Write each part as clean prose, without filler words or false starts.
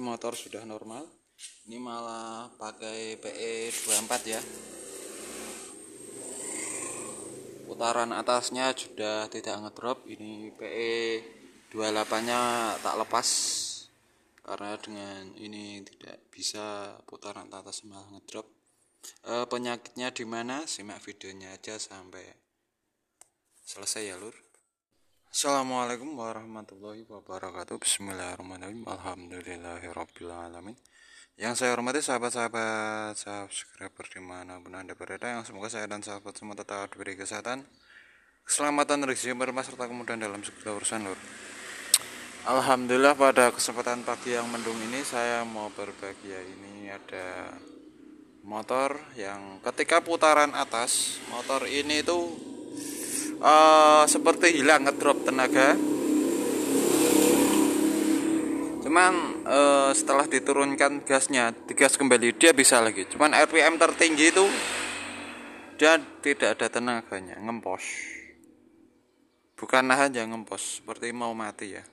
motor sudah normal. Ini malah pakai PE 24 ya. Putaran atasnya sudah tidak ngedrop. Ini PE 28 nya tak lepas karena dengan ini tidak bisa putaran atas malah ngedrop. Penyakitnya di mana? Simak videonya aja sampai selesai ya lur. Assalamualaikum warahmatullahi wabarakatuh. Bismillahirrahmanirrahim. Alhamdulillahirrabbilalamin. Yang saya hormati sahabat-sahabat subscriber dimanapun Anda berada, yang semoga saya dan sahabat semua tetap diberi kesehatan, keselamatan, rezeki berlimpah serta kemudahan dalam segala urusan lur. Alhamdulillah pada kesempatan pagi yang mendung ini saya mau berbagi ya. Ini ada motor yang ketika putaran atas motor ini tuh seperti hilang ngedrop tenaga. Cuman setelah diturunkan gasnya, digas kembali dia bisa lagi. Cuman RPM tertinggi itu dia tidak ada tenaganya, ngempos. Bukan nahan ya, ngempos, seperti mau mati ya.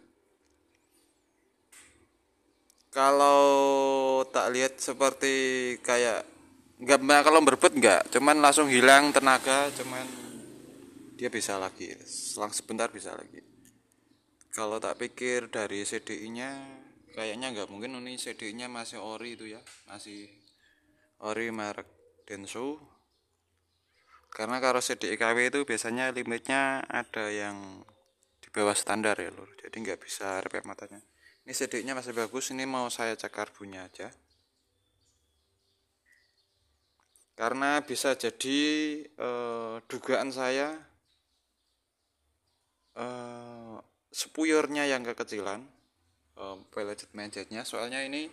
Kalau tak lihat seperti kayak enggak, kalau berebut enggak, cuman langsung hilang tenaga, cuman dia bisa lagi, selang sebentar bisa lagi. Kalau tak pikir dari CDI-nya kayaknya nggak mungkin, ini CDI-nya masih ori itu ya, masih ori merek Denso. Karena kalau CDI KW itu biasanya limitnya ada yang di bawah standar ya lur, jadi nggak bisa RPM matanya. Ini CDI-nya masih bagus, ini mau saya cek karbunya aja. Karena bisa jadi dugaan saya spuyernya yang kekecilan, velget manjetnya, soalnya ini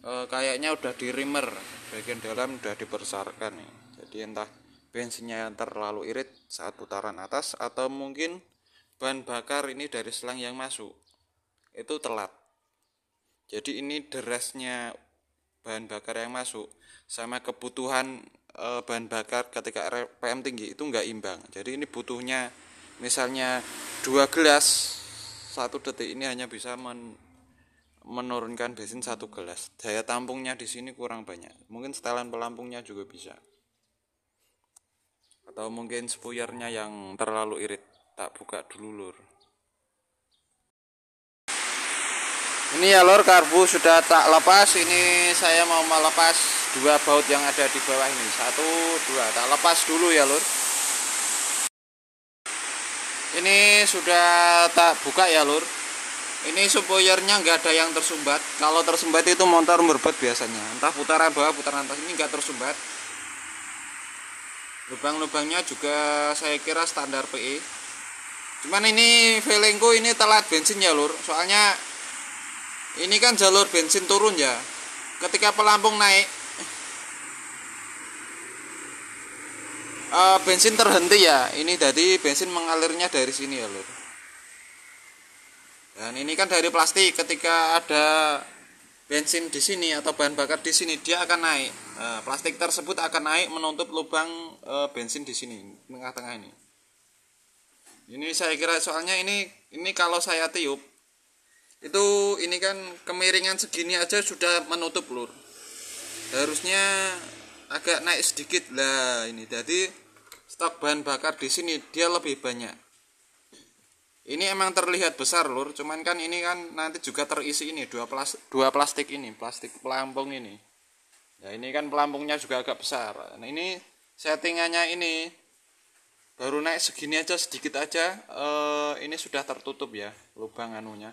kayaknya udah di rimmer, bagian dalam udah dibesarkan nih. Jadi entah bensinnya yang terlalu irit saat putaran atas, atau mungkin bahan bakar ini dari selang yang masuk itu telat. Jadi ini derasnya bahan bakar yang masuk sama kebutuhan bahan bakar ketika RPM tinggi itu nggak imbang. Jadi ini butuhnya misalnya 2 gelas, 1 detik ini hanya bisa menurunkan bensin 1 gelas. Daya tampungnya di sini kurang banyak. Mungkin setelan pelampungnya juga bisa. Atau mungkin spuyernya yang terlalu irit. Tak buka dulu lur. Ini ya lor, karbu sudah tak lepas. Ini saya mau melepas 2 baut yang ada di bawah ini. 1, 2, tak lepas dulu ya lor. Ini sudah tak buka ya lur. Ini spoilernya nggak ada yang tersumbat. Kalau tersumbat itu motor berbet biasanya. Entah putaran bawah, putaran atas, ini nggak tersumbat. Lubang-lubangnya juga saya kira standar PE. Cuman ini Velengko ini telat bensin ya lur. Soalnya ini kan jalur bensin turun ya. Ketika pelampung naik, bensin terhenti ya. Ini jadi bensin mengalirnya dari sini ya lur. Dan ini kan dari plastik, ketika ada bensin di sini atau bahan bakar di sini dia akan naik. Plastik tersebut akan naik menutup lubang bensin di sini, tengah-tengah ini. Ini saya kira soalnya ini kalau saya tiup itu ini kan kemiringan segini aja sudah menutup lur. Harusnya agak naik sedikit lah ini. Jadi stok bahan bakar di sini dia lebih banyak. Ini emang terlihat besar lur, cuman kan ini kan nanti juga terisi ini dua plastik ini, plastik pelampung ini. Ya ini kan pelampungnya juga agak besar. Nah ini settingannya ini baru naik segini aja, sedikit aja, ini sudah tertutup ya lubang anunya,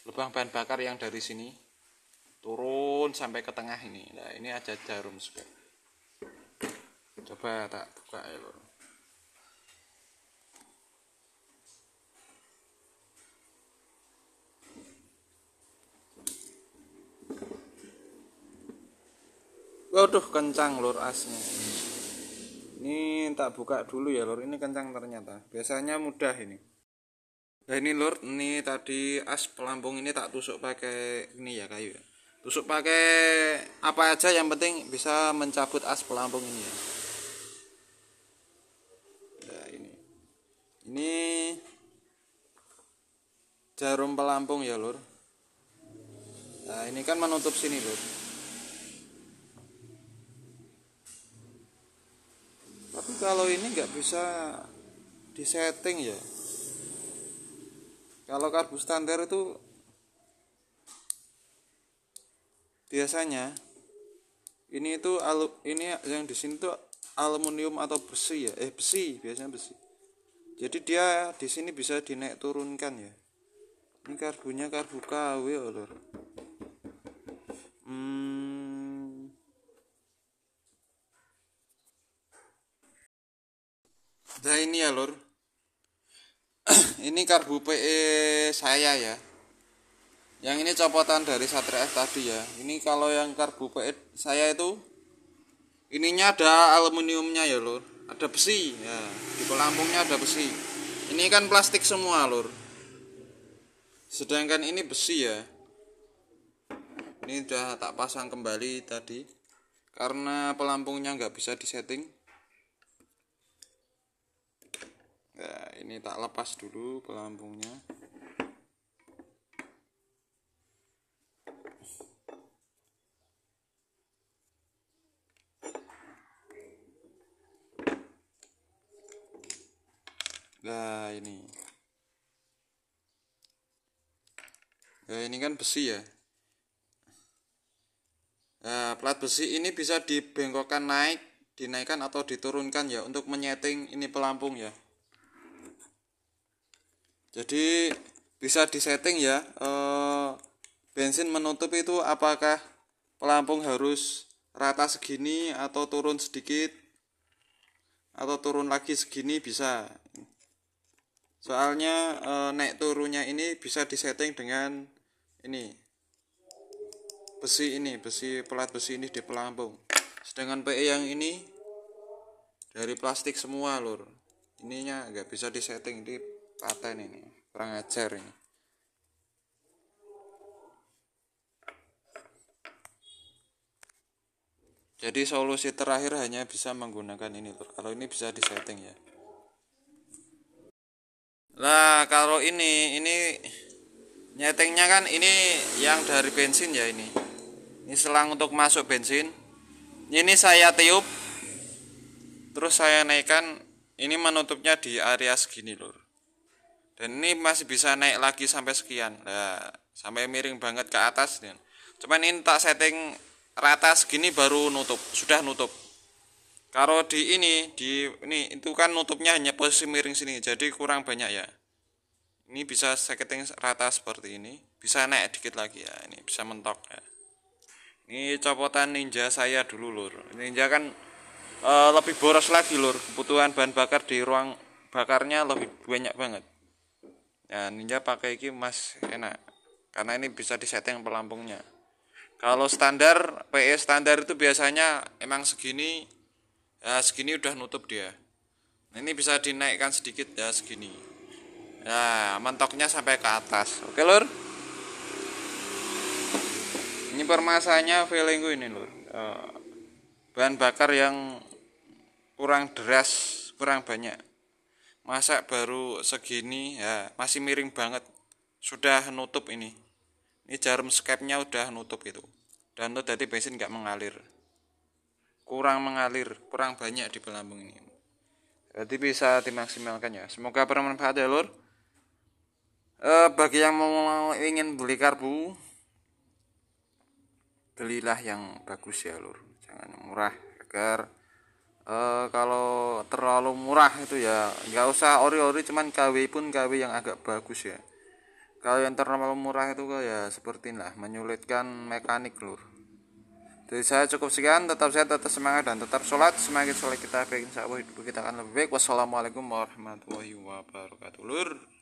lubang bahan bakar yang dari sini turun sampai ke tengah ini. Nah ini aja jarum juga. Coba tak buka ya lur. Waduh kencang lur asnya. Ini tak buka dulu ya lur, ini kencang ternyata. Biasanya mudah ini. Nah ini lur, ini tadi as pelampung ini tak tusuk pakai ini ya, kayu ya. Tusuk pakai apa aja yang penting bisa mencabut as pelampung ini ya. Nah ini. Ini jarum pelampung ya lur. Nah ini kan menutup sini lur. Tapi kalau ini nggak bisa disetting ya. Kalau karbu standar itu biasanya ini itu ini yang di sini tuh aluminium atau besi ya, besi, biasanya besi. Jadi dia di sini bisa dinaik turunkan ya. Ini karbunya karbu KW ya lur. Nah ini ya lur. Ini karbu PE saya ya. Yang ini copotan dari Satria F tadi ya. Ini kalau yang karbu PE saya itu ininya ada aluminiumnya ya lur. Ada besi ya. Di pelampungnya ada besi. Ini kan plastik semua lur. Sedangkan ini besi ya. Ini udah tak pasang kembali tadi karena pelampungnya nggak bisa disetting. Nah, ini tak lepas dulu pelampungnya. Nah ini. Nah ini kan besi ya. Nah, plat besi ini bisa dibengkokkan naik, dinaikkan atau diturunkan ya untuk menyeting ini pelampung ya. Jadi bisa disetting ya. Bensin menutup itu apakah pelampung harus rata segini atau turun sedikit atau turun lagi segini bisa. Soalnya naik turunnya ini bisa disetting dengan ini besi pelat besi ini di pelampung. Sedangkan PE yang ini dari plastik semua lur. Ininya nggak bisa disetting, di paten ini, kurang ajar ini. Jadi solusi terakhir hanya bisa menggunakan ini lur. Kalau ini bisa disetting ya. Lah kalau ini nyetingnya kan ini yang dari bensin ya ini. Ini selang untuk masuk bensin. Ini saya tiup, terus saya naikkan. Ini menutupnya di area segini lur. Dan ini masih bisa naik lagi sampai sekian. Nah, sampai miring banget ke atas. Cuman ini tak setting rata segini baru nutup, sudah nutup. Kalau di ini itu kan nutupnya hanya posisi miring sini, jadi kurang banyak ya. Ini bisa setting rata seperti ini, bisa naik dikit lagi ya. Ini bisa mentok ya. Ini copotan Ninja saya dulu lur. Ninja kan lebih boros lagi lur. Kebutuhan bahan bakar di ruang bakarnya lebih banyak banget. Ya Ninja pakai ini mas enak. Karena ini bisa disetting pelampungnya. Kalau standar PE standar itu biasanya emang segini. Ya segini udah nutup dia. Nah, ini bisa dinaikkan sedikit ya segini. Ya mentoknya sampai ke atas. Oke lur. Ini permasalahannya feelingku ini lur. Bahan bakar yang kurang deras, kurang banyak. Masa baru segini ya masih miring banget. Sudah nutup ini. Ini jarum skepnya udah nutup itu. Dan itu tadi bensin nggak mengalir. Kurang mengalir, kurang banyak di pelampung ini. Jadi bisa dimaksimalkan ya. Semoga bermanfaat ya lur. Bagi yang mau ingin beli karbu, belilah yang bagus ya lur. Jangan murah agar kalau terlalu murah itu ya nggak usah ori-ori, cuman KW pun KW yang agak bagus ya. Kalau yang terlalu murah itu ya seperti inilah, menyulitkan mekanik lur. Jadi saya cukup sekian, tetap sehat, tetap semangat, dan tetap sholat. Semakin sholat kita, insya Allah hidup kita akan lebih baik. Wassalamualaikum warahmatullahi wabarakatuh lur.